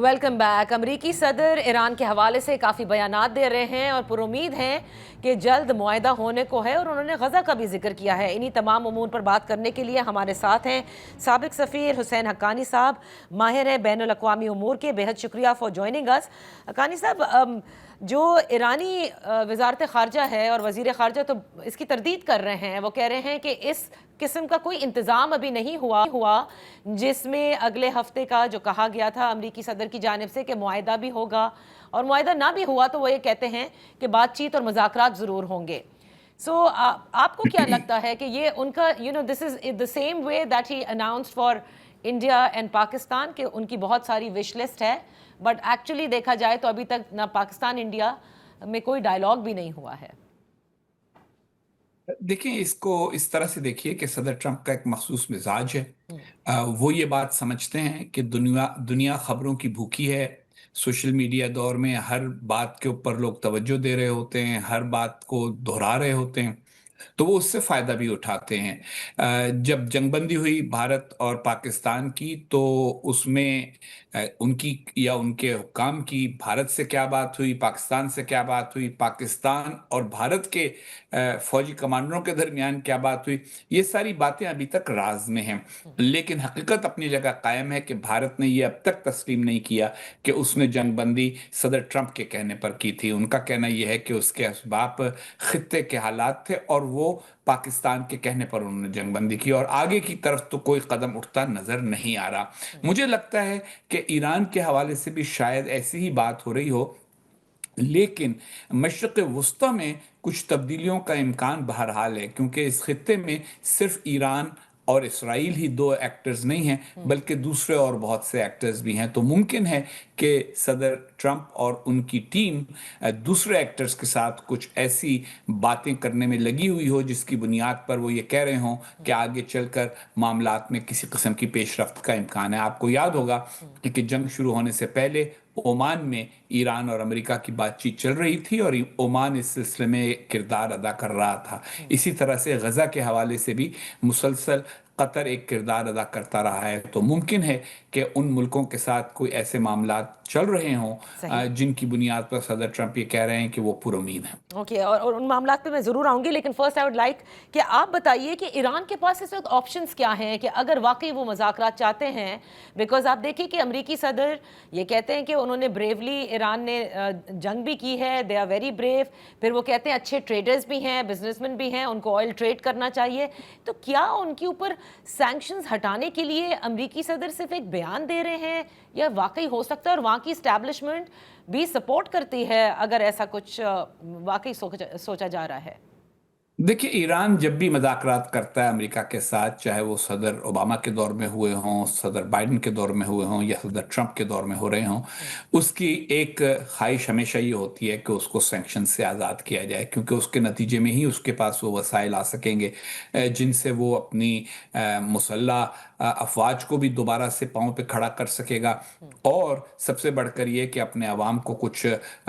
Welcome back. امریکی صدر ایران کے حوالے سے کافی بیانات دے رہے ہیں اور پر امید ہیں کہ جلد معاہدہ ہونے کو ہے، اور انہوں نے غزہ کا بھی ذکر کیا ہے۔ انہی تمام امور پر بات کرنے کے لیے ہمارے ساتھ ہیں سابق سفیر حسین حقانی صاحب، ماہر ہیں بین الاقوامی امور کے۔ بہت شکریہ فار جوائننگ اس۔ حقانی صاحب، جو ایرانی وزارت خارجہ ہے اور وزیر خارجہ تو اس کی تردید کر رہے ہیں، وہ کہہ رہے ہیں کہ اس قسم کا کوئی انتظام ابھی نہیں ہوا جس میں اگلے ہفتے کا جو کہا گیا تھا امریکی صدر کی جانب سے کہ معاہدہ بھی ہوگا، اور معاہدہ نہ بھی ہوا تو وہ یہ کہتے ہیں کہ بات چیت اور مذاکرات ضرور ہوں گے۔ سو آپ کو کیا لگتا ہے کہ یہ ان کا this is the same way that he announced for India and Pakistan, کہ ان کی بہت ساری وش لسٹ ہے، بٹ ایکچولی دیکھا جائے تو ابھی تک نہ پاکستان انڈیا میں کوئی ڈائیلاگ بھی نہیں ہوا ہے؟ دیکھیں، اس کو اس طرح سے دیکھیے کہ صدر ٹرمپ کا ایک مخصوص مزاج ہے۔ وہ یہ بات سمجھتے ہیں کہ دنیا خبروں کی بھوکی ہے۔ سوشل میڈیا دور میں ہر بات کے اوپر لوگ توجہ دے رہے ہوتے ہیں، ہر بات کو دہرا رہے ہوتے ہیں، تو وہ اس سے فائدہ بھی اٹھاتے ہیں۔ جب جنگ بندی ہوئی بھارت اور پاکستان کی، تو اس میں ان کی یا ان کے حکام کی بھارت سے کیا بات ہوئی، پاکستان سے کیا بات ہوئی، پاکستان اور بھارت کے فوجی کمانڈروں کے درمیان کیا بات ہوئی، یہ ساری باتیں ابھی تک راز میں ہیں۔ لیکن حقیقت اپنی جگہ قائم ہے کہ بھارت نے یہ اب تک تسلیم نہیں کیا کہ اس نے جنگ بندی صدر ٹرمپ کے کہنے پر کی تھی۔ ان کا کہنا یہ ہے کہ اس کے اسباب خطے کے حالات تھے، اور وہ پاکستان کے کہنے پر انہوں نے جنگ بندی کی، اور آگے کی طرف تو کوئی قدم اٹھتا نظر نہیں آ رہا۔ مجھے لگتا ہے کہ ایران کے حوالے سے بھی شاید ایسی ہی بات ہو رہی ہو، لیکن مشرق وسطی میں کچھ تبدیلیوں کا امکان بہرحال ہے، کیونکہ اس خطے میں صرف ایران اور اسرائیل ہی دو ایکٹرز نہیں ہیں، بلکہ دوسرے اور بہت سے ایکٹرز بھی ہیں۔ تو ممکن ہے کہ صدر ٹرمپ اور ان کی ٹیم دوسرے ایکٹرز کے ساتھ کچھ ایسی باتیں کرنے میں لگی ہوئی ہو جس کی بنیاد پر وہ یہ کہہ رہے ہوں کہ آگے چل کر معاملات میں کسی قسم کی پیش رفت کا امکان ہے۔ آپ کو یاد ہوگا کہ جنگ شروع ہونے سے پہلے عمان میں ایران اور امریکہ کی بات چیت چل رہی تھی، اور عمان اس سلسلے میں کردار ادا کر رہا تھا۔ اسی طرح سے غزہ کے حوالے سے بھی مسلسل قطر ایک کردار ادا کرتا رہا ہے۔ تو ممکن ہے کہ ان ملکوں کے ساتھ کوئی ایسے معاملات چل رہے ہوں جن کی بنیاد پر صدر ٹرمپ یہ کہہ رہے ہیں کہ وہ پر امید ہیں۔ اوکے، اور ان معاملات پہ میں ضرور آؤں گی، لیکن فرسٹ آئی وڈ لائک کہ آپ بتائیے کہ ایران کے پاس اس وقت آپشنز کیا ہیں کہ اگر واقعی وہ مذاکرات چاہتے ہیں، بیکاز آپ دیکھیں کہ امریکی صدر یہ کہتے ہیں کہ انہوں نے بریولی ایران نے جنگ بھی کی ہے، دے آر ویری بریو، پھر وہ کہتے ہیں اچھے ٹریڈرز بھی ہیں، بزنس مین بھی ہیں، ان کو آئل ٹریڈ کرنا چاہیے، تو کیا ان کے اوپر سینکشنز ہٹانے کے لیے امریکی صدر صرف ایک بیان دے رہے ہیں، یا واقعی ہو سکتا ہے اور وہاں کی اسٹیبلشمنٹ بھی سپورٹ کرتی ہے اگر ایسا کچھ واقعی سوچا جا رہا ہے؟ دیکھیے، ایران جب بھی مذاکرات کرتا ہے امریکہ کے ساتھ، چاہے وہ صدر اوباما کے دور میں ہوئے ہوں، صدر بائیڈن کے دور میں ہوئے ہوں، یا صدر ٹرمپ کے دور میں ہو رہے ہوں، اس کی ایک خواہش ہمیشہ یہ ہوتی ہے کہ اس کو سینکشن سے آزاد کیا جائے، کیونکہ اس کے نتیجے میں ہی اس کے پاس وہ وسائل آ سکیں گے جن سے وہ اپنی مسلح افواج کو بھی دوبارہ سے پاؤں پہ کھڑا کر سکے گا، اور سب سے بڑھ کر یہ کہ اپنے عوام کو کچھ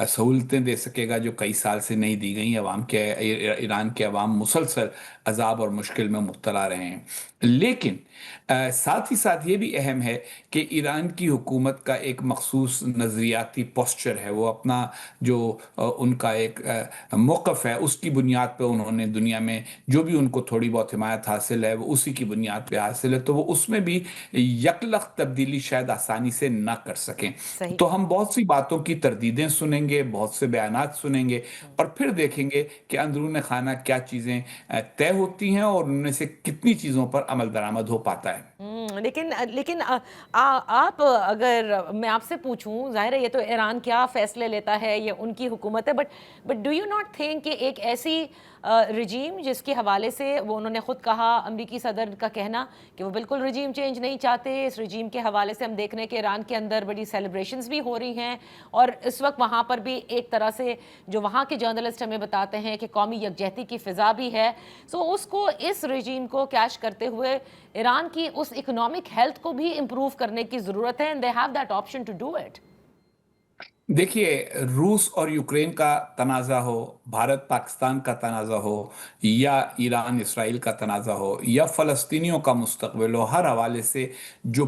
سہولتیں دے سکے گا جو کئی سال سے نہیں دی گئیں۔ ایران کے عوام مسلسل عذاب اور مشکل میں مبتلا رہے ہیں۔ لیکن ساتھ ہی ساتھ یہ بھی اہم ہے کہ ایران کی حکومت کا ایک مخصوص نظریاتی پوسچر ہے، وہ اپنا جو ان کا ایک موقف ہے، اس کی بنیاد پہ انہوں نے دنیا میں جو بھی ان کو تھوڑی بہت حمایت حاصل ہے وہ اسی کی بنیاد پہ حاصل ہے، تو وہ اس میں بھی یکلخت تبدیلی شاید آسانی سے نہ کر سکیں۔ صحیح۔ تو ہم بہت سی باتوں کی تردیدیں سنیں گے، بہت سے بیانات سنیں گے، اور پھر دیکھیں گے کہ اندرون خانہ کیا چیزیں طے ہوتی ہیں اور ان میں سے کتنی چیزوں پر عمل درآمد ہو پاتا ہے۔ لیکن آپ، اگر میں آپ سے پوچھوں، ظاہر ہے یہ تو ایران کیا فیصلے لیتا ہے، یہ ان کی حکومت ہے، but do you not think کہ ایک ایسی رجیم جس کے حوالے سے وہ انہوں نے خود کہا، امریکی صدر کا کہنا کہ وہ بالکل رجیم چینج نہیں چاہتے، اس رجیم کے حوالے سے ہم دیکھ رہے ہیں کہ ایران کے اندر بڑی سیلیبریشنز بھی ہو رہی ہیں، اور اس وقت وہاں پر بھی ایک طرح سے جو وہاں کے جرنلسٹ ہمیں بتاتے ہیں کہ قومی یکجہتی کی فضا بھی ہے، سو اس کو، اس رجیم کو کیش کرتے ہوئے ایران کی اس اکنامک ہیلتھ کو بھی امپروو کرنے کی ضرورت ہے، and they have that option to do it۔ دیکھیے، روس اور یوکرین کا تنازع ہو، بھارت پاکستان کا تنازع ہو، یا ایران اسرائیل کا تنازع ہو، یا فلسطینیوں کا مستقبل ہو، ہر حوالے سے جو